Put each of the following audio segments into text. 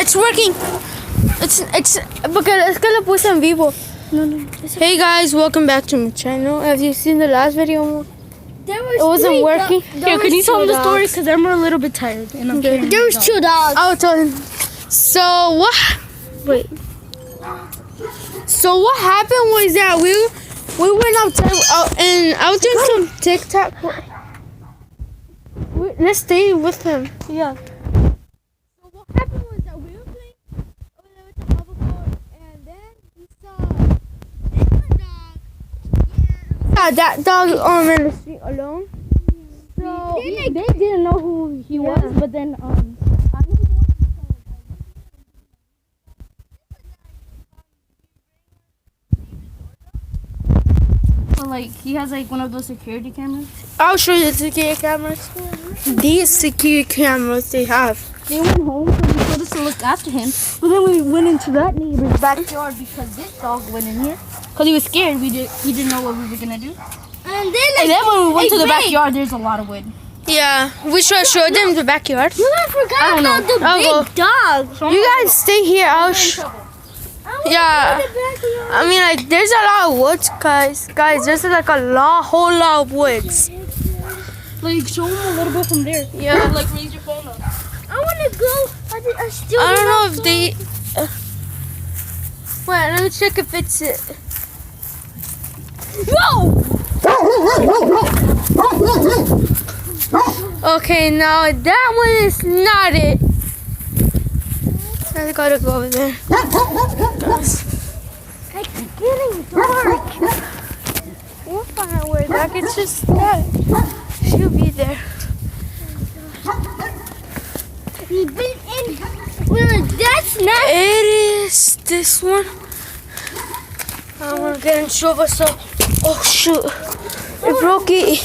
it's working. It's because it's gonna put en vivo. No. Hey guys, welcome back to my channel. Have you seen the last video? It wasn't working. Here, can you tell them the story? Because I'm a little bit tired. And I'm Okay. there was 2 dogs. I'll tell him. So what happened was that we went outside and I was doing some TikTok. Let's stay with him. Yeah. So what happened was that we were playing over there with the hoverboard, and then we saw different dog. Yeah, that dog in the street alone. So They didn't know who he was, but then like he has like one of those security cameras. I'll show you the security cameras. These security cameras they have. They went home, so we told us to look after him. But then we went into that neighbor's backyard because this dog went in here. Because he was scared. We didn't know what we were gonna do. And then when we went to the backyard, there's a lot of wood. Yeah, we should show them the backyard. You guys forgot about the big dog. You guys stay here. Yeah. I mean, like, there's a lot of woods, guys. Guys, there's like whole lot of woods. Like, show them a little bit from there. Yeah. Like, raise your phone up. I want to go. I still I don't know if they. Wait, let me check if it's it. Whoa! Okay, now that one is not it. I gotta go over there. It's getting dark. We'll find out where that gets just that. She'll be there. We've been in. That's not. It is this one. I want to get in trouble, so. Oh shoot! It broke it.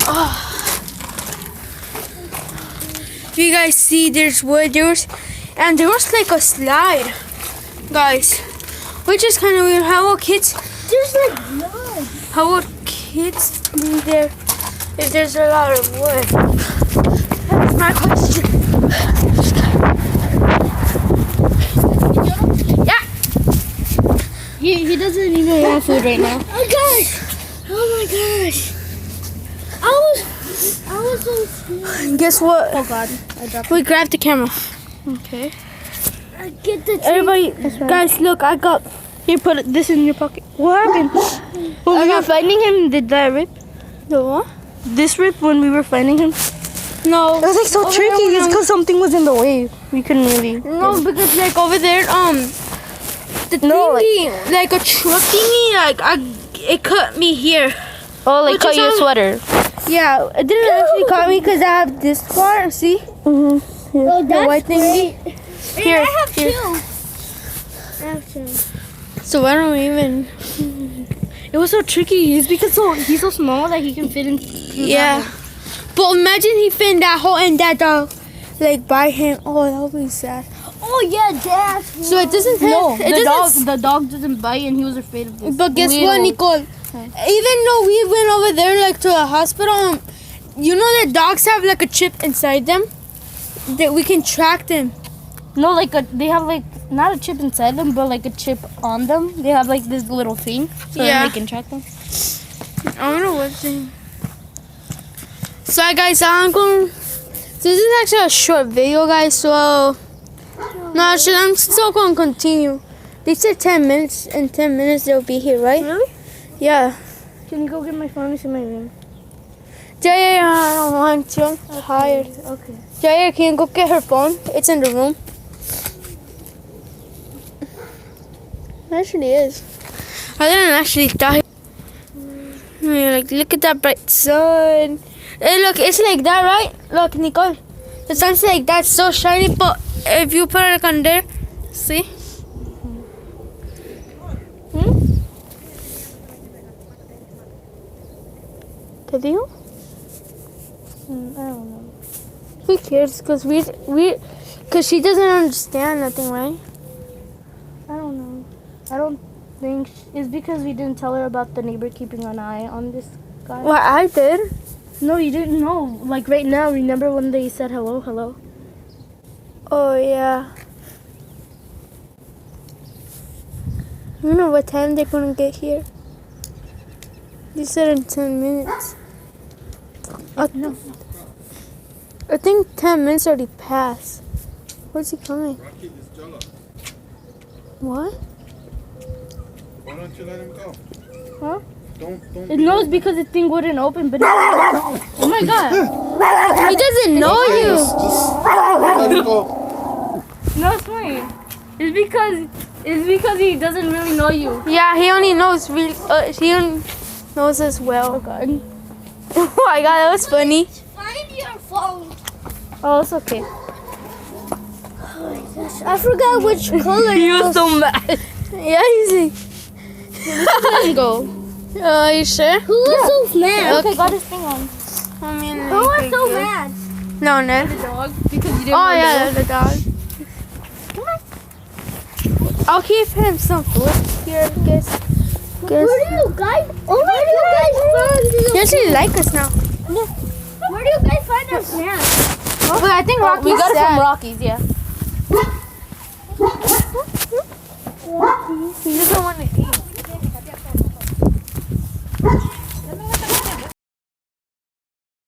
Oh. If you guys see, there's wood. There was like a slide, guys, which is kind of weird. How will kids? There's like blood. How would kids be there if there's a lot of wood? That's my question. Yeah. He doesn't even want food right now. Oh gosh! Oh my gosh! I was so scared. Guess what? Oh god! I dropped. We grabbed the camera. Okay. I get the. Everybody, guys, look! I got. Here, put this in your pocket. What happened? When we were finding him, did that rip? The what? This rip when we were finding him? No. It was like so tricky. It's because something was in the way. We couldn't really. No, because like over there, the thingy, like a truck thingy, it cut me here. Oh, like Which cut is your how- sweater. Yeah, it didn't actually cut me because I have this part. See? Mhm. Oh, the white thingy. Here, I have here. two. So I don't even. It was so tricky. He's so small that he can fit in. Yeah. But imagine he fit in that hole and that dog, like by him. Oh, that would be sad. Oh yeah, Dad. So it doesn't. No, it doesn't. the dog doesn't bite, and he was afraid of this. But guess what, Nicole? Even though we went over there like to a hospital, you know that dogs have like a chip inside them that we can track them. No, they have like not a chip inside them, but like a chip on them. They have like this little thing, so Yeah. they can track them. I don't know what thing. So guys, I'm going. So this is actually a short video, guys. So no, actually, I'm still going to continue. They said 10 minutes. In 10 minutes, they'll be here, right? Really? Yeah. Can you go get my phone? It's in my room. Jair, I don't want to. I'm tired. Okay. Jair, can you go get her phone? It's in the room. It actually is. I didn't actually die. Like, look at that bright sun. Hey, look, it's like that, right? Look, Nicole. The sun's like that, so shiny, but if you put it on there, see? ¿Te digo? I don't know. Who cares? Cause cause she doesn't understand nothing, right? I don't know. I don't think it's because we didn't tell her about the neighbor keeping an eye on this guy. Well, I did. No, you didn't know. Like right now, remember when they said hello, hello? Oh yeah. I don't know what time they're gonna get here. They said in 10 minutes. I think 10 minutes already passed. Where's he coming? Rocky, it's Jello. What? Why don't you let him go? Huh? Don't. It knows because the thing wouldn't open, but oh my god. He doesn't know you. Just let him go. No, it's fine. It's because he doesn't really know you. Yeah, he only knows he only knows us well. Oh god. Oh my god, that was funny. Find your phone. Oh, it's okay. I forgot which color. He was so mad. Yeah, he's like, Let him go. you sure? Who was so mad? Okay, got his thing on. I mean, Who was so mad? No, Ned. The dog because you didn't. Oh want to yeah, go. the dog. I'll give him some food here, I guess. Where do you guys? Where do you guys find? He actually like us now. Where do you guys find our snacks? But I think Rocky's We got it sad. from Rocky's, yeah. He doesn't want to eat.